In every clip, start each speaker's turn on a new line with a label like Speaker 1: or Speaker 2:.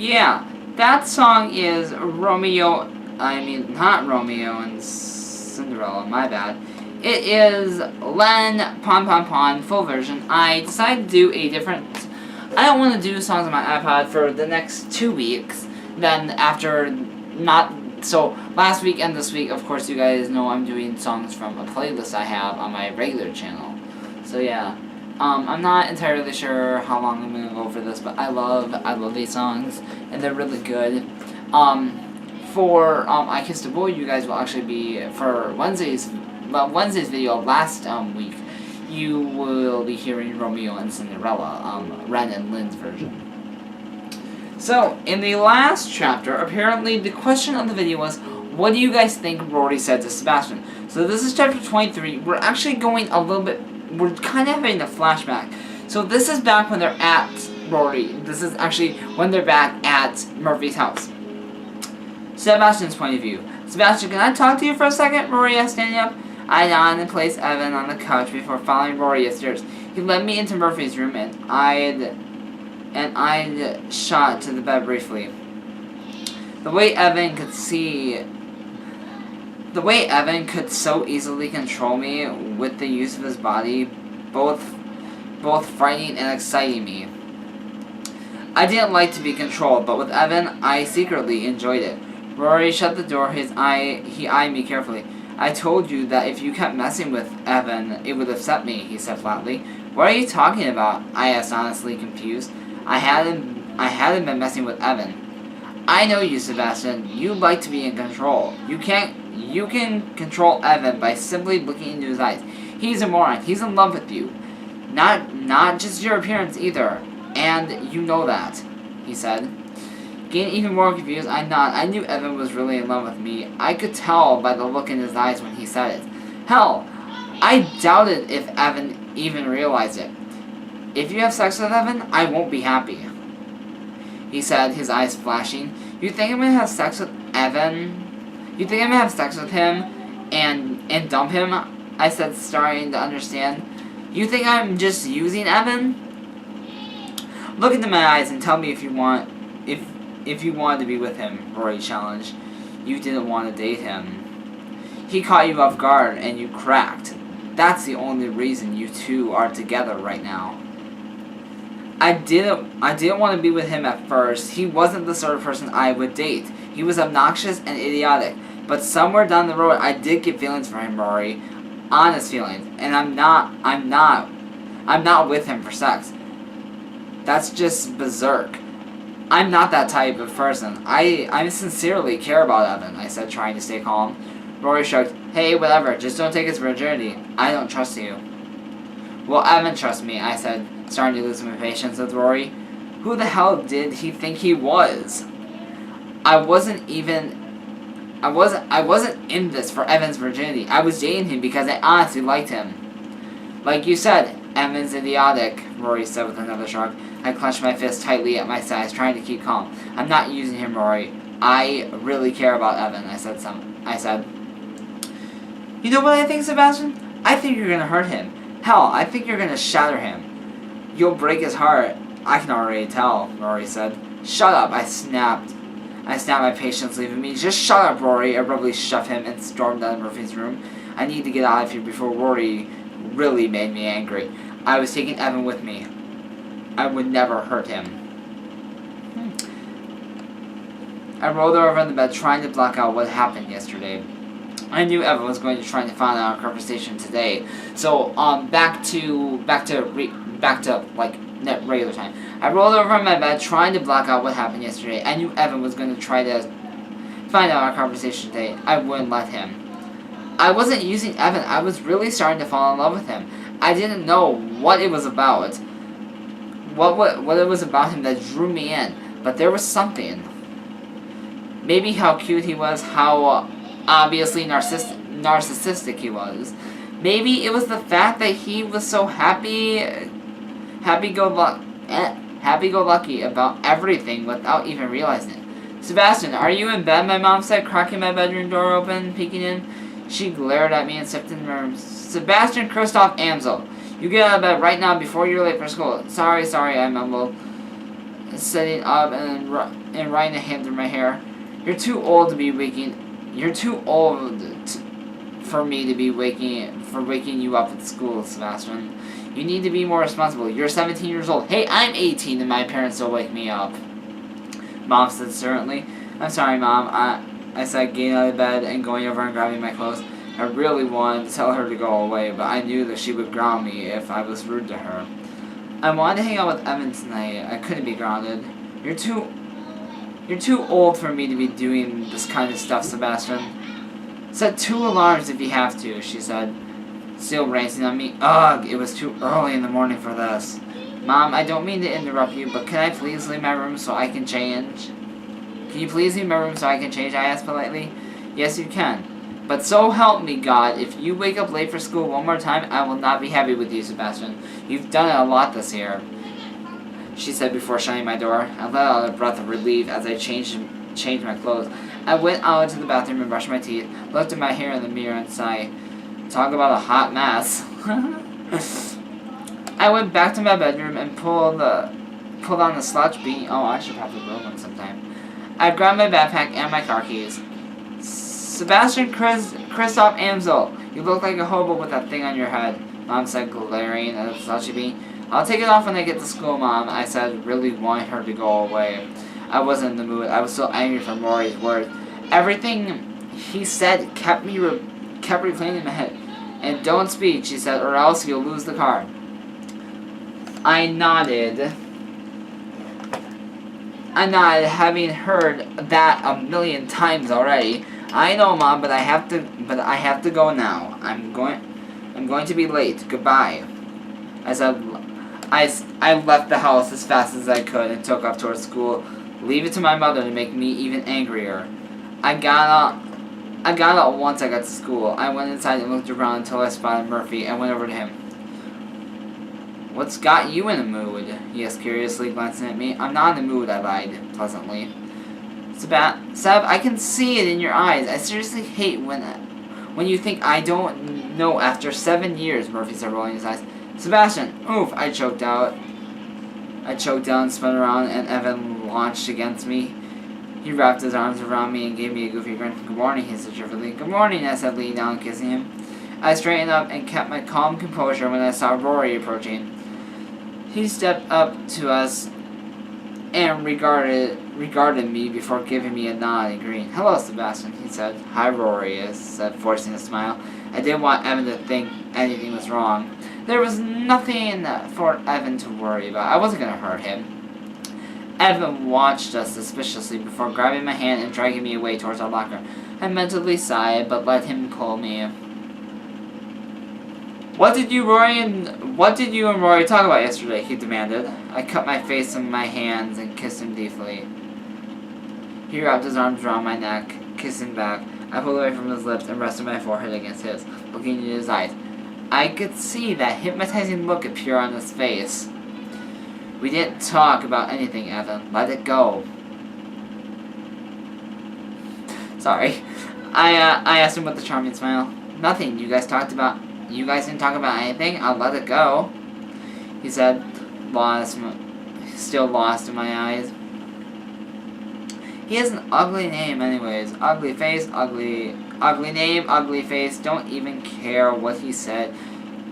Speaker 1: yeah, that song is not Romeo and Cinderella, my bad. It is Len Pon Pon Pon full version. I decided to do a different... I don't want to do songs on my iPod for the next 2 weeks. Then after not... So, last week and this week, of course, you guys know I'm doing songs from a playlist I have on my regular channel. So, yeah. I'm not entirely sure how long I'm going to go for this, but I love these songs, and they're really good. For I Kissed a Boy, you guys will actually be, for Wednesday's video last week, you will be hearing Romeo and Cinderella, Ren and Lynn's version. So, in the last chapter, apparently the question of the video was, what do you guys think Rory said to Sebastian? So this is chapter 23. We're actually going a little bit, we're kind of having a flashback. So this is back when they're at Rory. This is actually when they're back at Murphy's house. Sebastian's point of view. Sebastian, can I talk to you for a second? Rory asked, standing up. I nodded and placed Evan on the couch before following Rory upstairs. He led me into Murphy's room, and I'd shot to the bed briefly. The way Evan could so easily control me with the use of his body, both frightening and exciting me. I didn't like to be controlled, but with Evan, I secretly enjoyed it. Rory shut the door. He eyed me carefully. I told you that if you kept messing with Evan, it would upset me, he said flatly. What are you talking about? I asked, honestly confused. I hadn't been messing with Evan. I know you, Sebastian. You like to be in control. You can control Evan by simply looking into his eyes. He's a moron. He's in love with you. Not just your appearance either. And you know that, he said. Getting even more confused, I nodded. I knew Evan was really in love with me. I could tell by the look in his eyes when he said it. Hell, I doubted if Evan even realized it. If you have sex with Evan, I won't be happy, he said, his eyes flashing. You think I'm gonna have sex with Evan? You think I'm gonna have sex with him and dump him? I said, starting to understand. You think I'm just using Evan? Look into my eyes and tell me if you wanted to be with him, Rory challenged. You didn't want to date him. He caught you off guard and you cracked. That's the only reason you two are together right now. I didn't want to be with him at first. He wasn't the sort of person I would date. He was obnoxious and idiotic. But somewhere down the road, I did get feelings for him, Rory. Honest feelings. And I'm not with him for sex. That's just berserk. I'm not that type of person. I sincerely care about Evan, I said, trying to stay calm. Rory shrugged. Hey, whatever, just don't take his virginity. I don't trust you. Well, Evan trusts me, I said, starting to lose my patience with Rory. Who the hell did he think he was? I wasn't in this for Evan's virginity. I was dating him because I honestly liked him. Like you said, Evan's idiotic, Rory said with another shrug. I clenched my fist tightly at my sides, trying to keep calm. I'm not using him, Rory. I really care about Evan, I said. You know what I think, Sebastian? I think you're gonna hurt him. Hell, I think you're gonna shatter him. You'll break his heart. I can already tell, Rory said. Shut up, I snapped. My patience leaving me. Just shut up, Rory. I abruptly shoved him and stormed out of Murphy's room. I need to get out of here before Rory really made me angry. I was taking Evan with me. I would never hurt him. I rolled over on the bed, trying to block out what happened yesterday. I knew Evan was going to try to find out our conversation today. So, back to regular time. I rolled over on my bed, trying to block out what happened yesterday. I knew Evan was going to try to find out our conversation today. I wouldn't let him. I wasn't using Evan. I was really starting to fall in love with him. I didn't know what it was about. What it was about him that drew me in. But there was something. Maybe how cute he was, how obviously narcissistic he was. Maybe it was the fact that he was so happy-go-lucky about everything without even realizing it. Sebastian, are you in bed? My mom said, cracking my bedroom door open, peeking in. She glared at me and stepped in the room. Sebastian Christoph Amsel, you get out of bed right now before you're late for school. Sorry, I mumbled. sitting up and running a hand through my hair. You're too old to be waking. You're too old for me to be waking you up at school, Sebastian. You need to be more responsible. You're 17 years old. Hey, I'm 18 and my parents still wake me up. Mom said sternly. I'm sorry, Mom. I said, getting out of bed and going over and grabbing my clothes. I really wanted to tell her to go away, but I knew that she would ground me if I was rude to her. I wanted to hang out with Evan tonight. I couldn't be grounded. You're too old for me to be doing this kind of stuff, Sebastian. Set 2 alarms if you have to, she said, still ranting on me. Ugh, it was too early in the morning for this. Mom, I don't mean to interrupt you, but can I please leave my room so I can change? Can you please leave my room so I can change? I asked politely. Yes, you can. But so help me God, if you wake up late for school one more time, I will not be happy with you, Sebastian. You've done it a lot this year, she said before shutting my door. I let out a breath of relief as I changed my clothes. I went out into the bathroom and brushed my teeth, looked at my hair in the mirror and sighed. Talk about a hot mess. I went back to my bedroom and pulled on the slouch beanie. Oh, I should have to grow one sometime. I grabbed my backpack and my car keys. Sebastian Christoph Amsel, you look like a hobo with that thing on your head, Mom said, glaring at the slouchy beanie. I'll take it off when I get to school, Mom, I said, really wanting her to go away. I wasn't in the mood. I was so angry from Rory's words. Everything he said kept replaying in my head. And don't speak, she said, or else you'll lose the car. I nodded, having heard that a million times already. I know, Mom, but I have to go now. I'm going to be late. Goodbye. I said. I left the house as fast as I could and took off towards school. Leave it to my mother to make me even angrier. I got up once I got to school. I went inside and looked around until I spotted Murphy and went over to him. What's got you in a mood? He asked curiously, glancing at me. I'm not in the mood, I lied, pleasantly. Seb, I can see it in your eyes. I seriously hate when you think I don't know after 7 years, Murphy said, rolling his eyes. Sebastian, oof, I choked down, spun around, and Evan launched against me. He wrapped his arms around me and gave me a goofy grin. Good morning, he said cheerfully. Good morning, I said, leaning down and kissing him. I straightened up and kept my calm composure when I saw Rory approaching. He stepped up to us and regarded me before giving me a nod and grin. Hello, Sebastian, he said. Hi, Rory, I said, forcing a smile. I didn't want Evan to think anything was wrong. There was nothing for Evan to worry about. I wasn't going to hurt him. Evan watched us suspiciously before grabbing my hand and dragging me away towards our locker. I mentally sighed, but let him pull me. What did you and Rory talk about yesterday? He demanded. I cut my face in my hands and kissed him deeply. He wrapped his arms around my neck, kissing back. I pulled away from his lips and rested my forehead against his, looking into his eyes. I could see that hypnotizing look appear on his face. We didn't talk about anything, Evan. Let it go. Sorry. I asked him with a charming smile. Nothing. You guys didn't talk about anything? I'll let it go. He said, still lost in my eyes. He has an ugly name anyways. Ugly face, ugly name, ugly face. Don't even care what he said.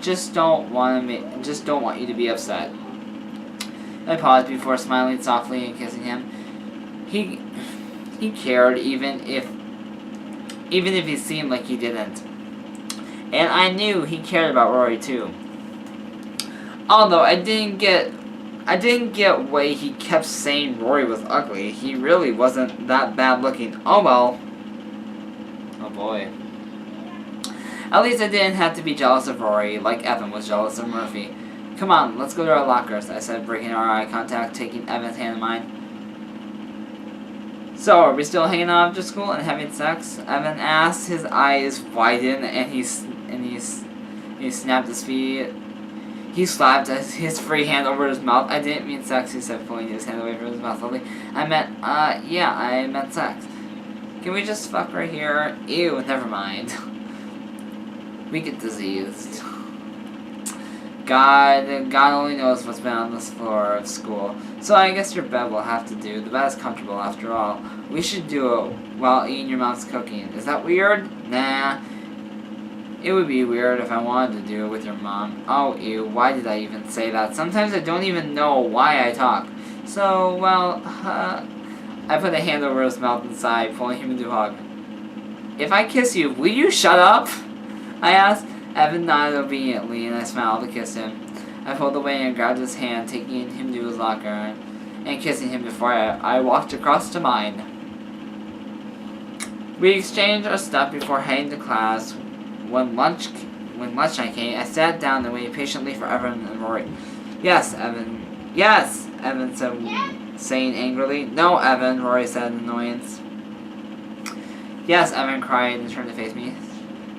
Speaker 1: Just don't want you to be upset. I paused before smiling softly and kissing him. He cared even if he seemed like he didn't. And I knew he cared about Rory too. Although I didn't get why he kept saying Rory was ugly. He really wasn't that bad looking. Oh well. Oh boy. At least I didn't have to be jealous of Rory like Evan was jealous of Murphy. Come on, let's go to our lockers, I said, breaking our eye contact, taking Evan's hand in mine. So, are we still hanging out after school and having sex? Evan asked. His eyes widened and he snapped his feet. He slapped his free hand over his mouth. I didn't mean sex, he said, pulling his hand away from his mouth slowly. I meant sex. Can we just fuck right here? Ew, never mind. We get diseased. God only knows what's been on this floor of school. So I guess your bed will have to do. The bed is comfortable after all. We should do it while eating your mom's cooking. Is that weird? Nah. It would be weird if I wanted to do it with your mom. Oh, ew, why did I even say that? Sometimes I don't even know why I talk. So, well, I put a hand over his mouth and sighed, pulling him into a hug. If I kiss you, will you shut up? I asked. Evan nodded obediently, and I smiled to kiss him. I pulled away and grabbed his hand, taking him to his locker and kissing him before I walked across to mine. We exchanged our stuff before heading to class. When lunchtime came, I sat down and waited patiently for Evan and Rory. Yes, Evan. Yes, Evan said, saying angrily. No, Evan, Rory said in annoyance. Yes, Evan cried and turned to face me.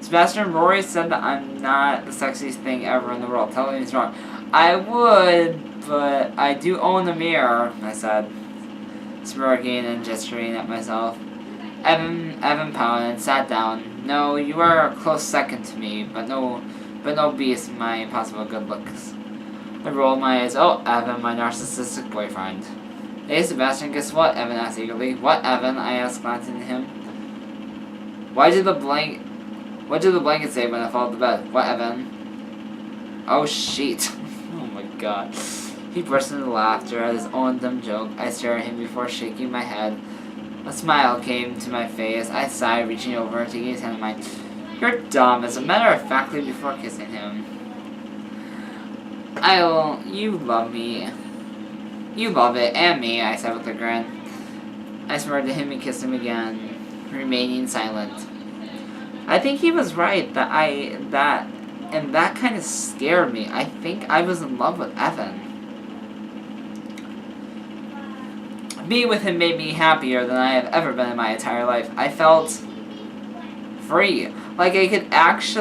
Speaker 1: Sebastian, Rory said that I'm not the sexiest thing ever in the world. Tell me he's wrong. I would, but I do own a mirror, I said, smirking and gesturing at myself. Evan pouted and sat down. No, you are a close second to me, but no beast my impossible good looks. I rolled my eyes. Oh, Evan, my narcissistic boyfriend. Hey, Sebastian, guess what? Evan asked eagerly. What, Evan? I asked, glancing at him. What did the blanket say when I followed the bed? What, Evan? Oh, shit. Oh, my God. He burst into laughter at his own dumb joke. I stared at him before shaking my head. A smile came to my face. I sighed, reaching over, taking his hand in mine. You're dumb. As a matter of fact, before kissing him. You love me. You love it, and me, I said with a grin. I smirked at him and kissed him again, remaining silent. I think he was right, and that kind of scared me. I think I was in love with Evan. Being with him made me happier than I have ever been in my entire life. I felt free. Like I could act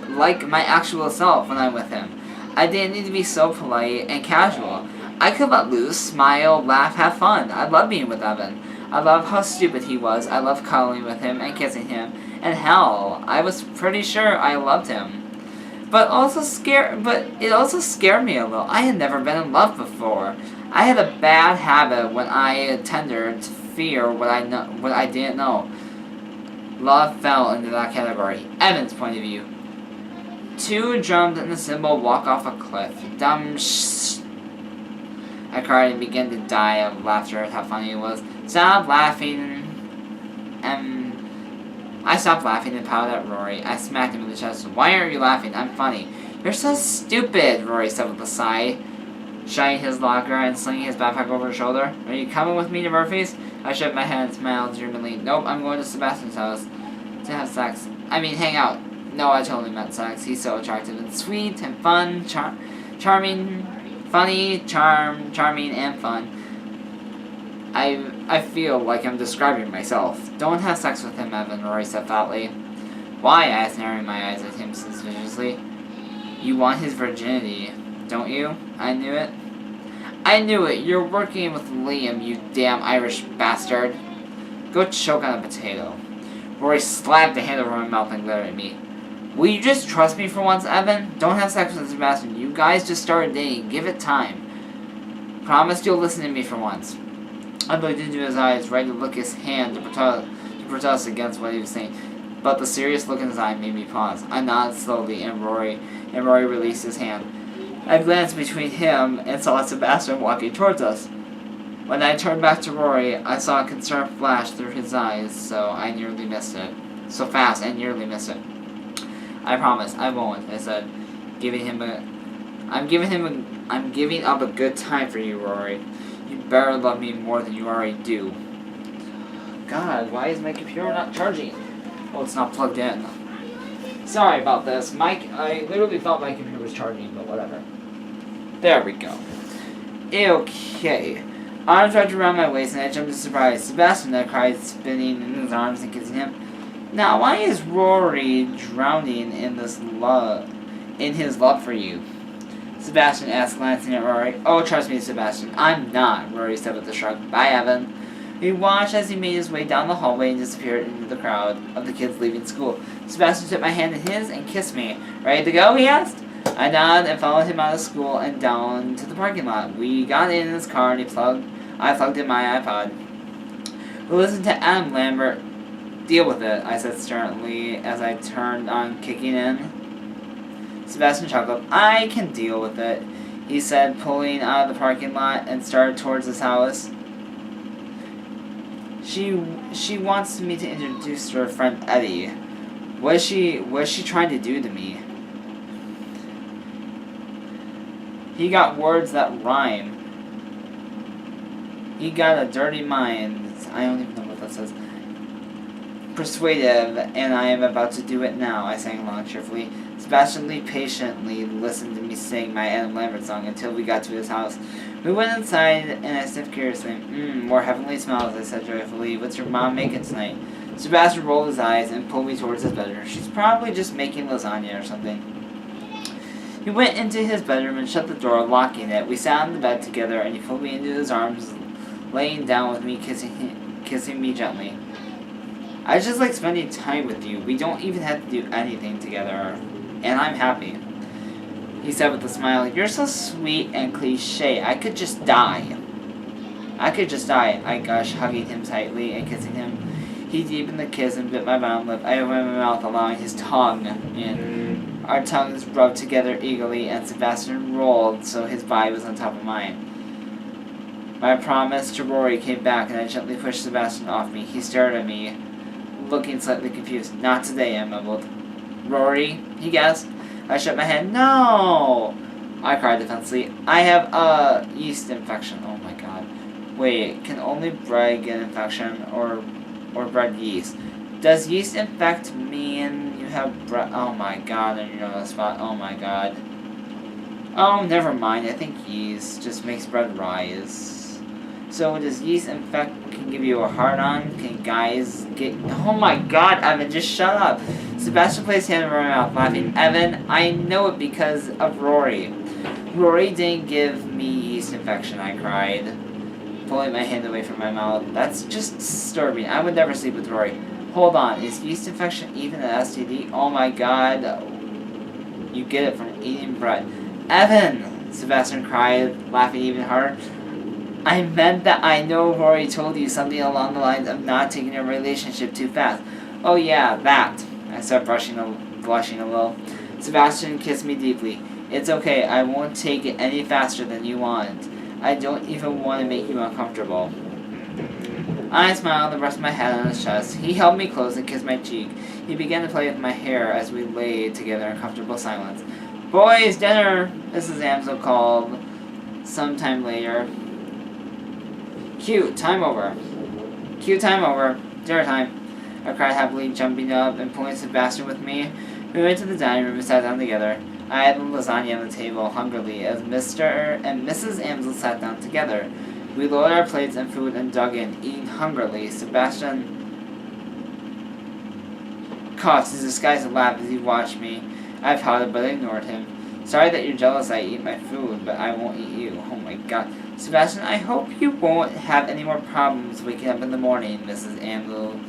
Speaker 1: like my actual self when I'm with him. I didn't need to be so polite and casual. I could let loose, smile, laugh, have fun. I love being with Evan. I love how stupid he was. I love cuddling with him and kissing him. And hell, I was pretty sure I loved him. But it also scared me a little. I had never been in love before. I had a bad habit when I tended to fear what I didn't know. Love fell into that category. Evan's point of view. Two drums and a cymbal walk off a cliff. Dumb shh. I cried and began to die of laughter at how funny it was. Stop laughing. I stopped laughing and pouted at Rory. I smacked him in the chest. Why aren't you laughing? I'm funny. You're so stupid, Rory said with a sigh, shutting his locker and slinging his backpack over his shoulder. Are you coming with me to Murphy's? I shook my head and smiled dreamily. Nope, I'm going to Sebastian's house to have sex. I mean, hang out. No, I totally meant sex. He's so attractive and sweet and fun, charming, funny, charming and fun. I feel like I'm describing myself. Don't have sex with him, Evan, Rory said thoughtfully. Why? I asked, narrowing my eyes at him suspiciously. You want his virginity, don't you? I knew it. I knew it. You're working with Liam, you damn Irish bastard. Go choke on a potato. Rory slapped a hand over my mouth and glared at me. Will you just trust me for once, Evan? Don't have sex with Sebastian. You guys just started dating. Give it time. Promise you'll listen to me for once. I looked into his eyes, ready to lick his hand to protest against what he was saying. But the serious look in his eye made me pause. I nodded slowly, and Rory released his hand. I glanced between him and saw Sebastian walking towards us. When I turned back to Rory, I saw a concern flash through his eyes, so I nearly missed it. So fast, I nearly missed it. I promise, I won't, I said, I'm giving up a good time for you, Rory. You better love me more than you already do. God, why is my computer not charging? Oh, it's not plugged in. Sorry about this. I literally thought my computer was charging, but whatever. There we go. Okay. Arms wrapped around my waist and I jumped in surprise. Sebastian, I cried, spinning in his arms and kissing him. Now, why is Rory drowning in his love for you? Sebastian asked, glancing at Rory. Oh, trust me, Sebastian, I'm not, Rory said with a shrug. Bye, Evan. We watched as he made his way down the hallway and disappeared into the crowd of the kids leaving school. Sebastian took my hand in his and kissed me. Ready to go? He asked. I nodded and followed him out of school and down to the parking lot. We got in his car and I plugged in my iPod. We listened to Adam Lambert. Deal with it, I said sternly as I turned on Kicking In. Sebastian chuckled. I can deal with it, he said, pulling out of the parking lot and started towards his house. She wants me to introduce her friend Eddie. What is she trying to do to me? He got words that rhyme. He got a dirty mind. I don't even know what that says. Persuasive, and I am about to do it now, I sang along cheerfully. Sebastian Lee patiently listened to me sing my Adam Lambert song until we got to his house. We went inside, and I sniffed curiously. More heavenly smells, I said joyfully. What's your mom making tonight? Sebastian rolled his eyes and pulled me towards his bedroom. She's probably just making lasagna or something. He went into his bedroom and shut the door, locking it. We sat on the bed together, and he pulled me into his arms, laying down with me, kissing me gently. I just like spending time with you. We don't even have to do anything together, and I'm happy. He said with a smile, you're so sweet and cliche. I could just die. I gushed, hugging him tightly and kissing him. He deepened the kiss and bit my bottom lip. I opened my mouth, allowing his tongue in. Our tongues rubbed together eagerly, and Sebastian rolled so his body was on top of mine. My promise to Rory came back, and I gently pushed Sebastian off me. He stared at me, looking slightly confused. Not today, I mumbled. Rory, he gasped. I shook my head. No! I cried defensively. I have a yeast infection. Oh my god. Wait, can only bread get infection or bread yeast? Does yeast infect mean you have bread? Oh my god, and you're on the spot. Oh my god. Oh, never mind. I think yeast just makes bread rise. So does yeast infect can give you a hard-on? Can guys get... Oh my god, Evan, just shut up. Sebastian placed his hand over my mouth, laughing. Evan, I know it because of Rory. Rory didn't give me yeast infection, I cried, pulling my hand away from my mouth. That's just disturbing. I would never sleep with Rory. Hold on, is yeast infection even an STD? Oh my god. You get it from eating bread. Evan! Sebastian cried, laughing even harder. I meant that I know Rory told you something along the lines of not taking a relationship too fast. Oh yeah, that. I started blushing a little. Sebastian kissed me deeply. It's okay, I won't take it any faster than you want. I don't even want to make you uncomfortable. I smiled and rested my head on his chest. He held me close and kissed my cheek. He began to play with my hair as we lay together in comfortable silence. Boys, dinner! Mrs. Amsel called sometime later. Cute, time over. Dinner time. I cried happily, jumping up and pulling Sebastian with me. We went to the dining room and sat down together. I had the lasagna on the table hungrily as Mr. and Mrs. Amsel sat down together. We lowered our plates and food and dug in, eating hungrily. Sebastian coughed his disguised laugh as he watched me. I pouted, but ignored him. Sorry that you're jealous I eat my food, but I won't eat you. Oh my god. Sebastian, I hope you won't have any more problems waking up in the morning, Mrs. Amsel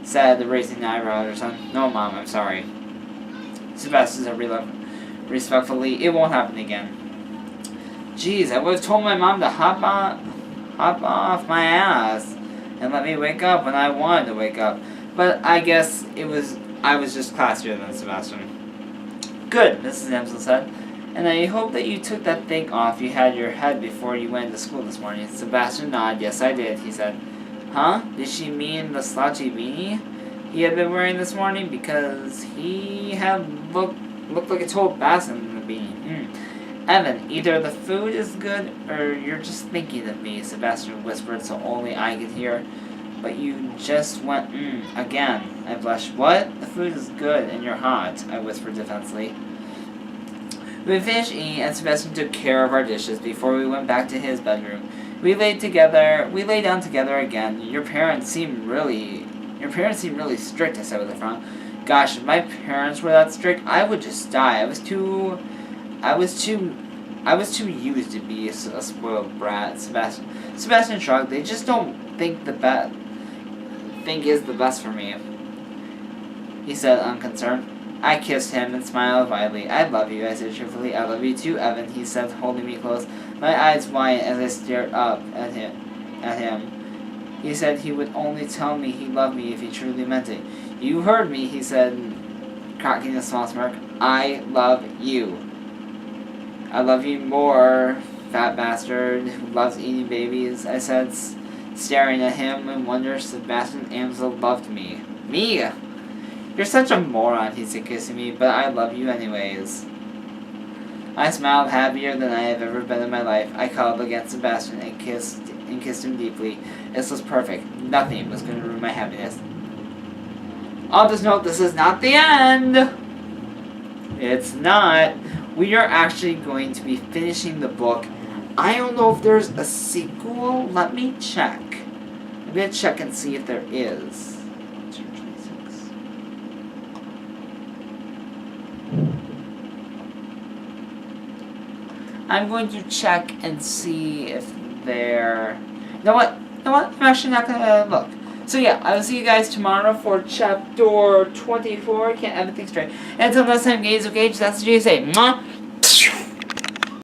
Speaker 1: said, raising an eyebrow at her son. No, Mom, I'm sorry. Sebastian said respectfully, it won't happen again. Jeez, I would have told my mom to hop off my ass and let me wake up when I wanted to wake up. But I guess I was just classier than Sebastian. Good, Mrs. Amsel said. And I hope that you took that thing off you had your head before you went to school this morning. Sebastian nodded. Yes, I did, he said. Huh? Did she mean the slouchy beanie he had been wearing this morning? Because he had looked like a total bassin in the beanie. Evan, either the food is good or you're just thinking of me, Sebastian whispered so only I could hear. But you just went, again. I blushed. What? The food is good and you're hot, I whispered defensively. We finished eating and Sebastian took care of our dishes before we went back to his bedroom. We lay down together again. Your parents seem really strict, I said with a frown. Gosh, if my parents were that strict, I would just die. I was too used to be a spoiled brat. Sebastian shrugged. They just don't think is the best for me, he said, unconcerned. I kissed him and smiled widely. I love you, I said cheerfully. I love you too, Evan, he said, holding me close. My eyes widened as I stared up at him. He said he would only tell me he loved me if he truly meant it. You heard me, he said, cracking a small smirk. I love you. I love you more, fat bastard who loves eating babies, I said, staring at him in wonder. Sebastian Amsel loved me. Me! You're such a moron, he said, kissing me, but I love you anyways. I smiled happier than I have ever been in my life. I cuddled against Sebastian and kissed him deeply. This was perfect. Nothing was going to ruin my happiness. I'll just note this is not the end. It's not. We are actually going to be finishing the book. I don't know if there's a sequel. Let me check. I'm going to check and see if there is. 226. I'm going to check and see if there... You know what? I'm actually not going to look. So yeah, I will see you guys tomorrow for chapter 24. Can't have anything straight. And until next time, guys, okay? That's what you say. Mwah!